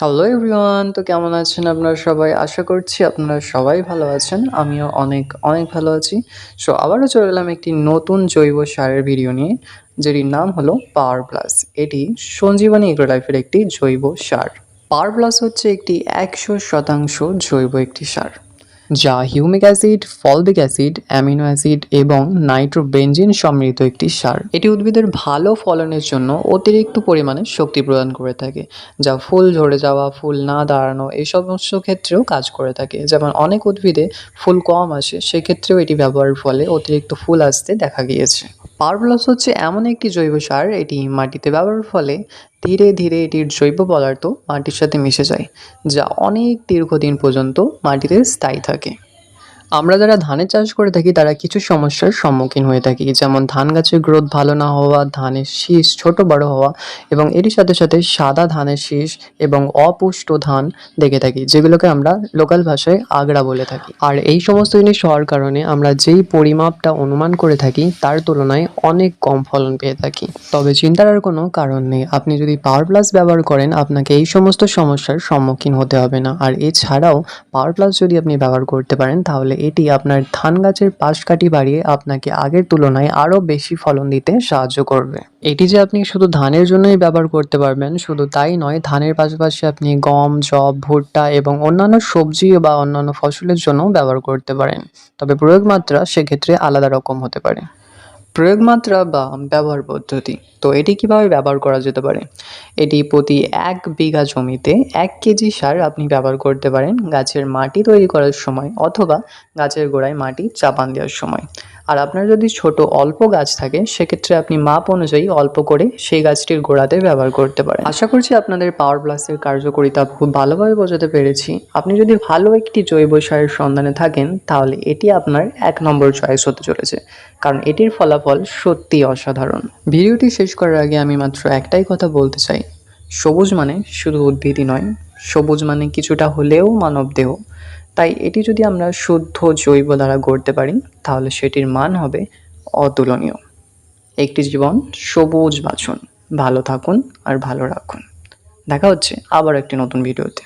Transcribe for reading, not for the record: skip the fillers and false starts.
Hello everyone, তো কেমন আছেন আপনারা সবাই? আশা করছি আপনারা সবাই ভালো আছেন। আমিও অনেক, অনেক ভালো আছি। সো আবারও চলে এলাম একটি নতুন জৈব সারের ভিডিও নিয়ে, যেটির নাম হলো পাওয়ার প্লাস। এটি সঞ্জীবনী এগ্রো লাইফের একটি জৈব সার। পাওয়ার প্লাস হচ্ছে একটি ১০০% জৈব একটি সার, যা humic acid, ফলবিক acid, amino acid এবং নাইট্রোবেনজিন সমৃদ্ধ একটি সার। এটি উদ্ভিদের ভালো ফলনের জন্য অতিরিক্ত পরিমাণে শক্তি প্রদান করে থাকে, যা ফুল ঝরে যাওয়া, ফুল না দাঁড়ানো এই সমস্ত ক্ষেত্রেও কাজ করে থাকে। যেমন অনেক উদ্ভিদে ফুল কম আসে, সেক্ষেত্রেও এটি ব্যবহারের ফলে অতিরিক্ত ফুল আসতে দেখা গিয়েছে। পাওয়ার প্লাস হচ্ছে এমন একটি জৈব সার, এটি মাটিতে ব্যবহারের ফলে ধীরে ধীরে এটির জৈব পদার্থ মাটির সাথে মিশে যায়, যা অনেক দীর্ঘদিন পর্যন্ত মাটিতে স্থায়ী থাকে। আমরা যারা ধানের চাষ করে থাকি তারা কিছু সমস্যার সম্মুখীন হয়ে থাকি, যেমন ধান গাছের গ্রোথ ভালো না হওয়া, ধানের শীষ ছোট বড় হওয়া এবং এরই সাথে সাথে সাদা ধানের শীষ এবং অপুষ্ট ধান দেখে থাকি, যেগুলোকে আমরা লোকাল ভাষায় আগড়া বলে থাকি। আর এই সমস্ত জিনিস হওয়ার কারণে আমরা যেই পরিমাপটা অনুমান করে থাকি তার তুলনায় অনেক কম ফলন পেয়ে থাকি। তবে চিন্তার আর কোনো কারণ নেই, আপনি যদি পাওয়ার প্লাস ব্যবহার করেন আপনাকে এই সমস্ত সমস্যার সম্মুখীন হতে হবে না। আর এছাড়াও পাওয়ার প্লাস যদি আপনি ব্যবহার করতে পারেন তাহলে এটি আপনার ধান গাছের পাশকাঠি বাড়িয়ে আপনাকে আগের তুলনায় আরও বেশি ফলন দিতে সাহায্য করবে। এটি যে আপনি শুধু ধানের জন্যই ব্যবহার করতে পারবেন শুধু তাই নয়, ধানের পাশাপাশি আপনি গম, যব, ভুট্টা এবং অন্যান্য সবজি বা অন্যান্য ফসলের জন্যও ব্যবহার করতে পারেন। তবে প্রয়োগ মাত্রা সেক্ষেত্রে আলাদা রকম হতে পারে। প্রয়োগ মাত্রা বা ব্যবহার পদ্ধতি, তো এটি কিভাবে ব্যবহার করা যেতে পারে? এটি প্রতি ১ বিঘা জমিতে ১ কেজি সার আপনি ব্যবহার করতে পারেন গাছের মাটি তৈরি করার সময় অথবা গাছের গোড়ায় মাটি চাপান দেওয়ার সময়। আর আপনার যদি ছোট অল্প গাছ থাকে সেক্ষেত্রে আপনি মাপ অনুযায়ী অল্প করে সেই গাছটির গোড়াতে ব্যবহার করতে পারেন। আশা করছি আপনাদের পাওয়ার প্লাসের কার্যকারিতা খুব ভালোভাবে বোঝাতে পেরেছি। আপনি যদি ভালো একটি জৈব সারের সন্ধানে থাকেন তাহলে এটি আপনার ১ নম্বর চয়েস হতে চলেছে, কারণ এটির ফলাফল সত্যি অসাধারণ। ভিডিওটি শেষ করার আগে আমি মাত্র একটাই কথা বলতে চাই, সবুজ মানে শুধু উদ্ভিদই নয়, সবুজ মানে কিছুটা হলেও মানবদেহ। তাই এটি যদি আমরা শুদ্ধ জৈব দ্বারা গড়তে পারি তাহলে সেটির মান হবে অতুলনীয়। একটি জীবন সবুজ বাছুন, ভালো থাকুন আর ভালো রাখুন। দেখা হচ্ছে আবার একটি নতুন ভিডিওতে।